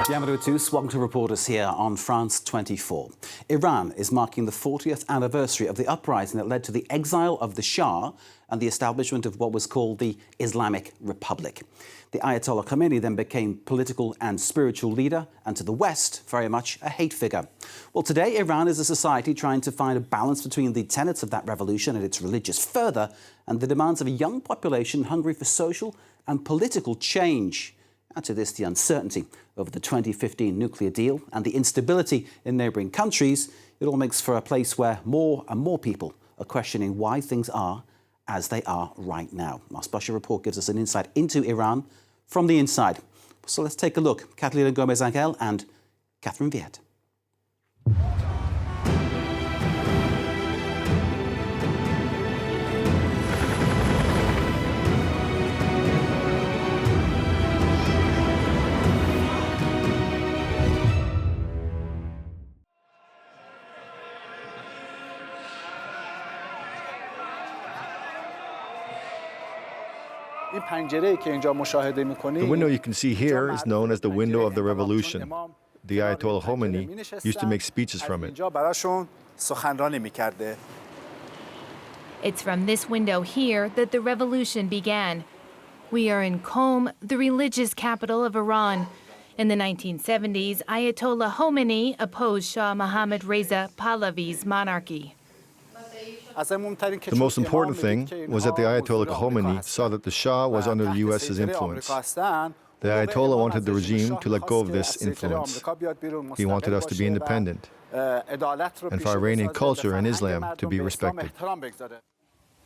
Bienvenue à tous. Welcome to Reporters here on France 24. Iran is marking the 40th anniversary of the uprising that led to the exile of the Shah and the establishment of what was called the Islamic Republic. The Ayatollah Khomenei then became political and spiritual leader, and to the West, very much a hate figure. Well, today, Iran is a society trying to find a balance between the tenets of that revolution and its religious fervour and the demands of a young population hungry for social and political change. Add to this the uncertainty over the 2015 nuclear deal and the instability in neighbouring countries. It all makes for a place where more and more people are questioning why things are as they are right now. Our special report gives us an insight into Iran from the inside. So let's take a look. Catalina Gomez-Angel and Catherine Viet. The window you can see here is known as the window of the revolution. The Ayatollah Khomenei used to make speeches from it. It's from this window here that the revolution began. We are in Qom, the religious capital of Iran. In the 1970s, Ayatollah Khomenei opposed Shah Mohammad Reza Pahlavi's monarchy. The most important thing was that the Ayatollah Khomenei saw that the Shah was under the US's influence. The Ayatollah wanted the regime to let go of this influence. He wanted us to be independent and for Iranian culture and Islam to be respected.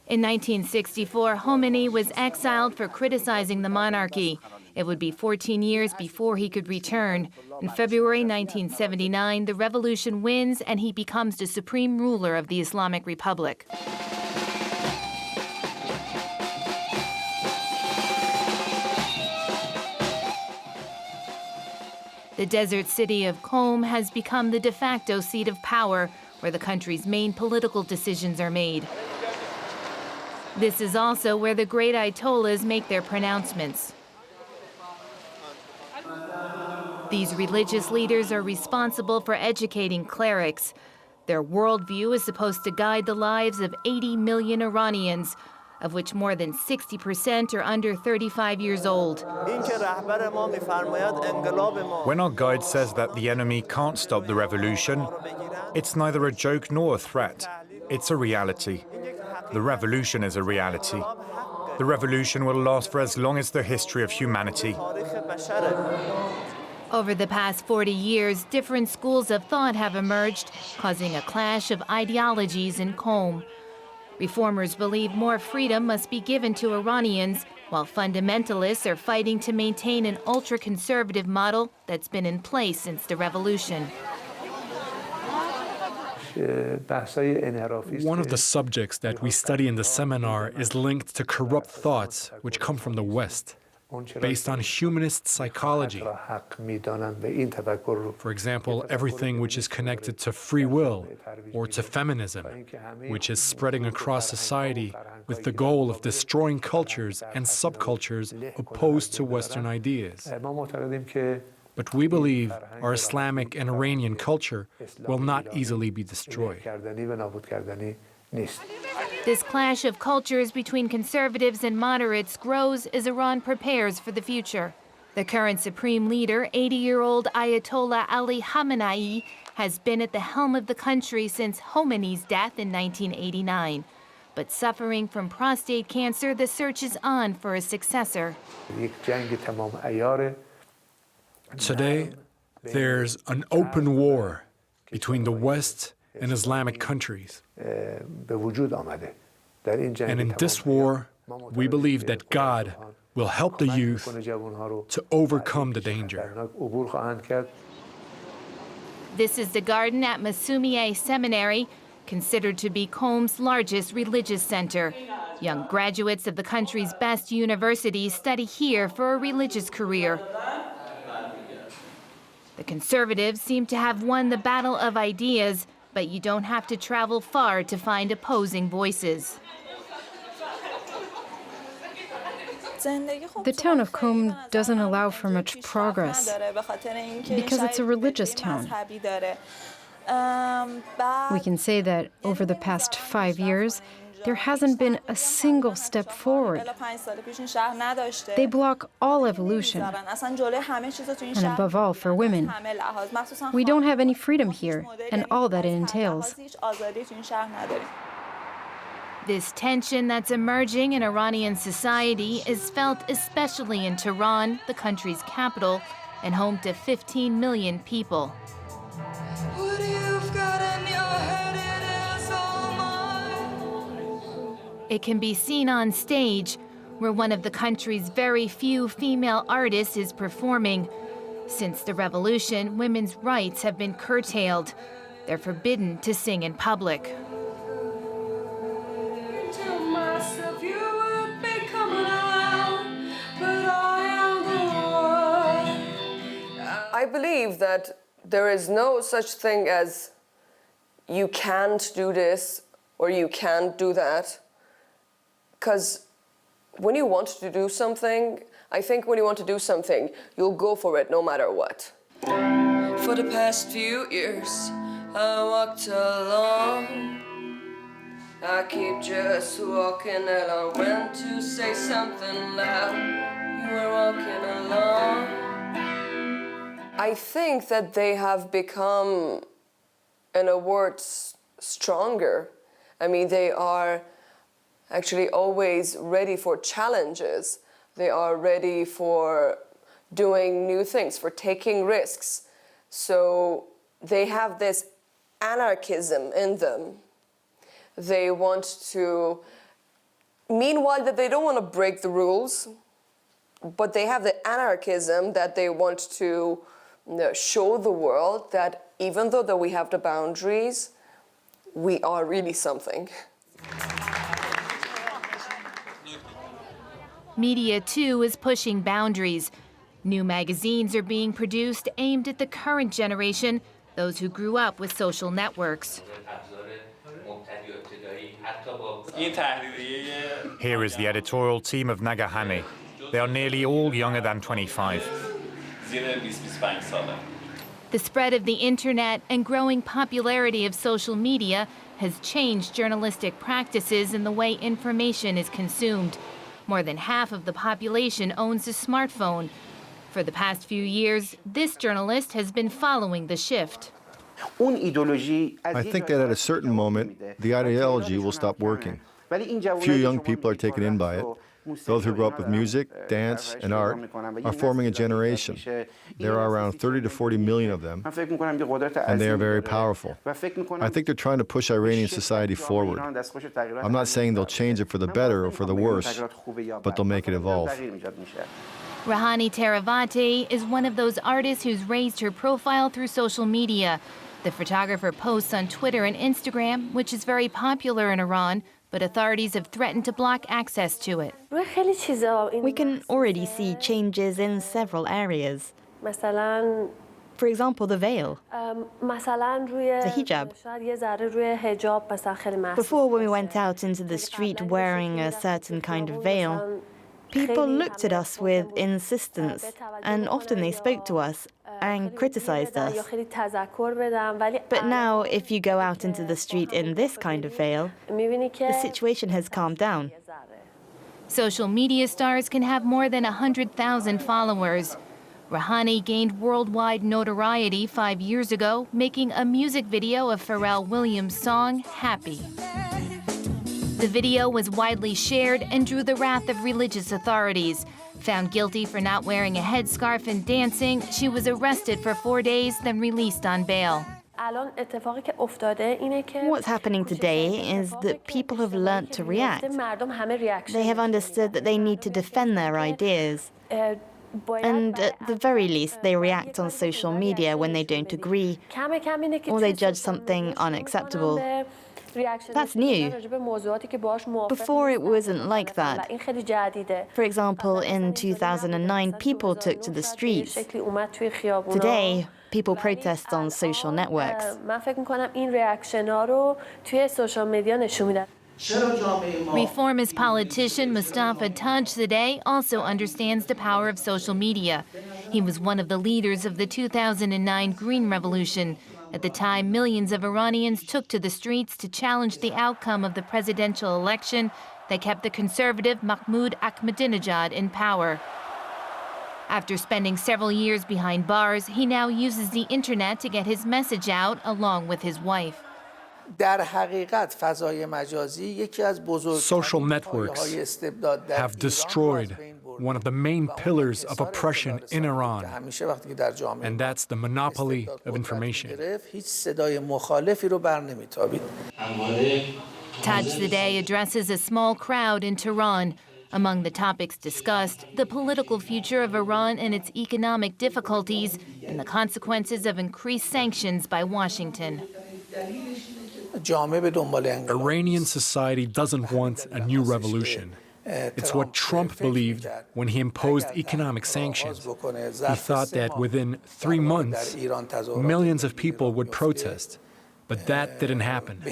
In 1964, Khomeini was exiled for criticizing the monarchy. It would be 14 years before he could return. In February 1979, the revolution wins and he becomes the supreme ruler of the Islamic Republic. The desert city of Qom has become the de facto seat of power, where the country's main political decisions are made. This is also where the great Ayatollahs make their pronouncements. These religious leaders are responsible for educating clerics. Their worldview is supposed to guide the lives of 80 million Iranians, of which more than 60% are under 35 years old. When our guide says that the enemy can't stop the revolution, it's neither a joke nor a threat. It's a reality. The revolution is a reality. The revolution will last for as long as the history of humanity. Over the past 40 years, different schools of thought have emerged, causing a clash of ideologies in Qom. Reformers believe more freedom must be given to Iranians, while fundamentalists are fighting to maintain an ultra-conservative model that's been in place since the revolution. One of the subjects that we study in the seminar is linked to corrupt thoughts which come from the West, based on humanist psychology. For example, everything which is connected to free will or to feminism, which is spreading across society with the goal of destroying cultures and subcultures opposed to Western ideas. But we believe our Islamic and Iranian culture will not easily be destroyed. This clash of cultures between conservatives and moderates grows as Iran prepares for the future. The current supreme leader, 80-year-old Ayatollah Ali Khamenei, has been at the helm of the country since Khomenei's death in 1989. But suffering from prostate cancer, the search is on for a successor. Today, there's an open war between the West and Islamic countries. And in this war, we believe that God will help the youth to overcome the danger. This is the garden at Masumieh Seminary, considered to be Qom's largest religious center. Young graduates of the country's best universities study here for a religious career. The conservatives seem to have won the battle of ideas, but you don't have to travel far to find opposing voices. The town of Qom doesn't allow for much progress because it's a religious town. We can say that over the past 5 years, there hasn't been a single step forward. They block all evolution, and above all, for women. We don't have any freedom here, and all that it entails. This tension that's emerging in Iranian society is felt especially in Tehran, the country's capital, and home to 15 million people. It can be seen on stage, where one of the country's very few female artists is performing. Since the revolution, women's rights have been curtailed. They're forbidden to sing in public. I believe that there is no such thing as you can't do this or you can't do that. Because when you want to do something, I think when you want to do something, you'll go for it no matter what. For the past few years, I walked along. I keep just walking along. When to say something loud, you were walking along. I think that they have become, in a word, stronger. I mean, they are actually always ready for challenges. They are ready for doing new things, for taking risks. So they have this anarchism in them. They want to, meanwhile that they don't want to break the rules, but they have the anarchism that they want to show the world that even though that we have the boundaries, we are really something. Media, too, is pushing boundaries. New magazines are being produced aimed at the current generation, those who grew up with social networks. Here is the editorial team of Nagahane. They are nearly all younger than 25. The spread of the internet and growing popularity of social media has changed journalistic practices and the way information is consumed. More than half of the population owns a smartphone. For the past few years, this journalist has been following the shift. I think that at a certain moment, the ideology will stop working. Few young people are taken in by it. Those who grew up with music, dance, and art are forming a generation. There are around 30 to 40 million of them, and they are very powerful. I think they're trying to push Iranian society forward. I'm not saying they'll change it for the better or for the worse, but they'll make it evolve. Rahani Teravate is one of those artists who's raised her profile through social media. The photographer posts on Twitter and Instagram, which is very popular in Iran, but authorities have threatened to block access to it. We can already see changes in several areas. For example, the veil, the hijab. Before, when we went out into the street wearing a certain kind of veil, people looked at us with insistence, and often they spoke to us and criticized us. But now, if you go out into the street in this kind of veil, the situation has calmed down. Social media stars can have more than 100,000 followers. Rahani gained worldwide notoriety 5 years ago, making a music video of Pharrell Williams' song, Happy. The video was widely shared and drew the wrath of religious authorities. Found guilty for not wearing a headscarf and dancing, she was arrested for 4 days, then released on bail. What's happening today is that people have learnt to react. They have understood that they need to defend their ideas. And at the very least, they react on social media when they don't agree, or they judge something unacceptable. That's new. Before, it wasn't like that. For example, in 2009, people took to the streets. Today, people protest on social networks. Reformist politician Mustafa Tajzadeh also understands the power of social media. He was one of the leaders of the 2009 Green Revolution. At the time, millions of Iranians took to the streets to challenge the outcome of the presidential election that kept the conservative Mahmoud Ahmadinejad in power. After spending several years behind bars, he now uses the internet to get his message out along with his wife. Social networks have destroyed one of the main pillars of oppression in Iran, and that's the monopoly of information. Tajzadeh addresses a small crowd in Tehran. Among the topics discussed, the political future of Iran and its economic difficulties, and the consequences of increased sanctions by Washington. Iranian society doesn't want a new revolution. It's what Trump believed when he imposed economic sanctions. He thought that within 3 months, millions of people would protest. But that didn't happen.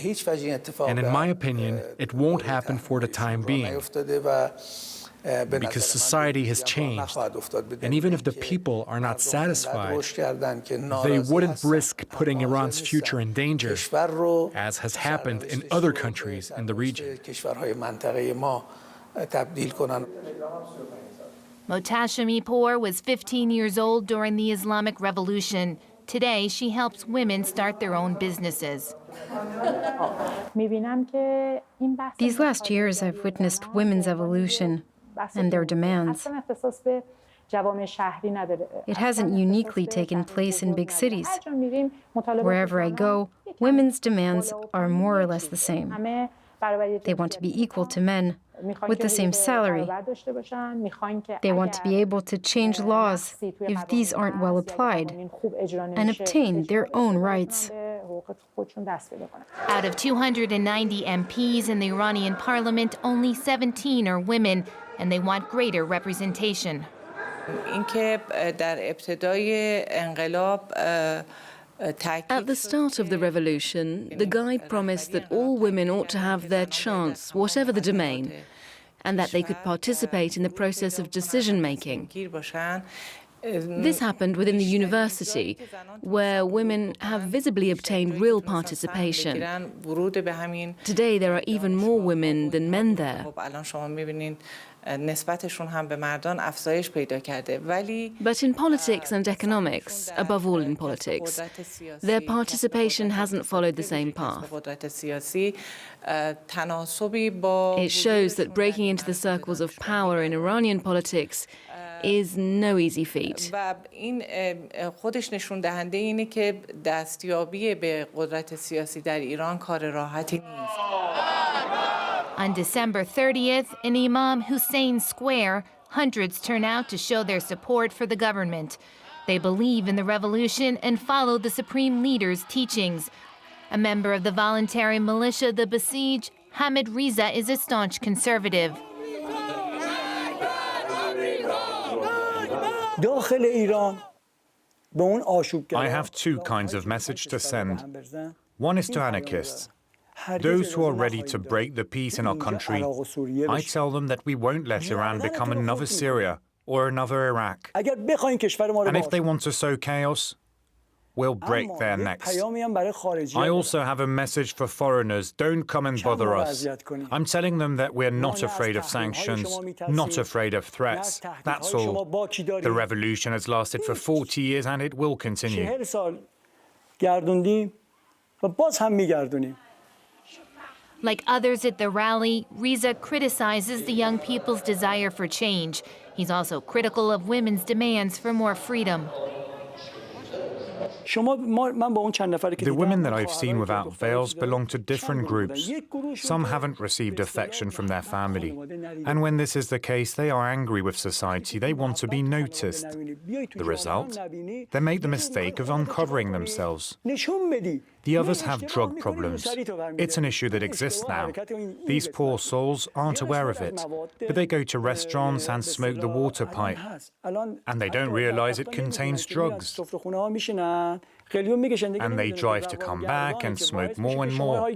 And in my opinion, it won't happen for the time being. Because society has changed. And even if the people are not satisfied, they wouldn't risk putting Iran's future in danger, as has happened in other countries in the region. Mohtashemi-Pour was 15 years old during the Islamic Revolution. Today, she helps women start their own businesses. These last years, I've witnessed women's evolution and their demands. It hasn't uniquely taken place in big cities. Wherever I go, women's demands are more or less the same. They want to be equal to men, with the same salary. They want to be able to change laws if these aren't well applied, and obtain their own rights. Out of 290 MPs in the Iranian parliament, only 17 are women, and they want greater representation. At the start of the revolution, the guide promised that all women ought to have their chance, whatever the domain, and that they could participate in the process of decision-making. This happened within the university, where women have visibly obtained real participation. Today, there are even more women than men there. But in politics and economics, above all in politics, their participation hasn't followed the same path. It shows that breaking into the circles of power in Iranian politics is no easy feat. On December 30th, in Imam Hussein Square, hundreds turn out to show their support for the government. They believe in the revolution and follow the supreme leader's teachings. A member of the voluntary militia, the Basij, Hamid Riza, is a staunch conservative. I have two kinds of message to send. One is to anarchists, those who are ready to break the peace in our country. I tell them that we won't let Iran become another Syria or another Iraq. And if they want to sow chaos, we'll break their necks. I also have a message for foreigners. Don't come and bother us. I'm telling them that we're not afraid of sanctions, not afraid of threats. That's all. The revolution has lasted for 40 years and it will continue. Like others at the rally, Riza criticizes the young people's desire for change. He's also critical of women's demands for more freedom. The women that I've seen without veils belong to different groups. Some haven't received affection from their family. And when this is the case, they are angry with society. They want to be noticed. The result? They make the mistake of uncovering themselves. The others have drug problems. It's an issue that exists now. These poor souls aren't aware of it, but they go to restaurants and smoke the water pipe, and they don't realize it contains drugs. And they drive to come back and smoke more and more.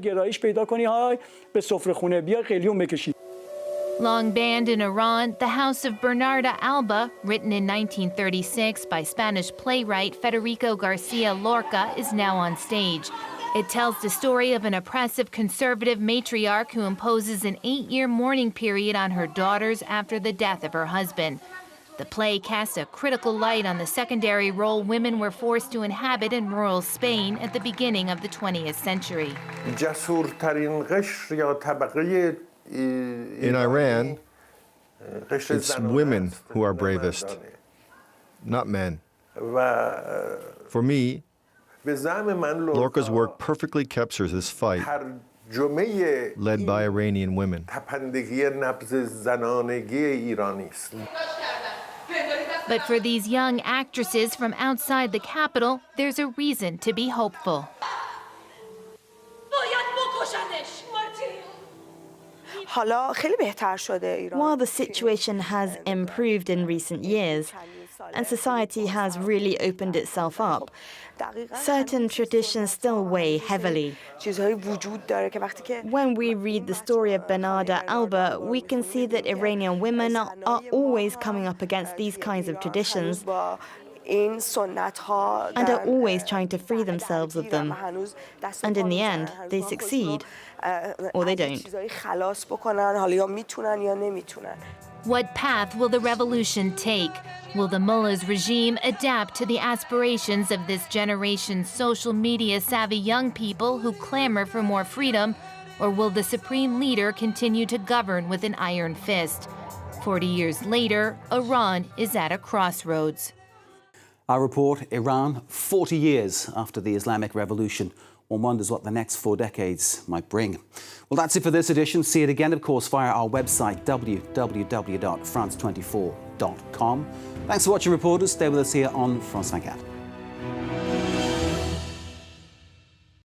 Long banned in Iran, The House of Bernarda Alba, written in 1936 by Spanish playwright Federico Garcia Lorca, is now on stage. It tells the story of an oppressive conservative matriarch who imposes an 8-year mourning period on her daughters after the death of her husband. The play casts a critical light on the secondary role women were forced to inhabit in rural Spain at the beginning of the 20th century. In Iran, it's women who are bravest, not men. For me, Lorca's work perfectly captures this fight, led by Iranian women. But for these young actresses from outside the capital, there's a reason to be hopeful. While the situation has improved in recent years, and society has really opened itself up, certain traditions still weigh heavily. When we read the story of Bernarda Alba, we can see that Iranian women are always coming up against these kinds of traditions and are always trying to free themselves of them. And in the end, they succeed, or they don't. What path will the revolution take? Will the mullah's regime adapt to the aspirations of this generation's social media savvy young people who clamor for more freedom? Or will the supreme leader continue to govern with an iron fist? 40 years later, Iran is at a crossroads. Our report, Iran, 40 years after the Islamic Revolution. One wonders what the next 4 decades might bring. Well, that's it for this edition. See it again, of course, via our website, www.france24.com. Thanks for watching, reporters. Stay with us here on France 24.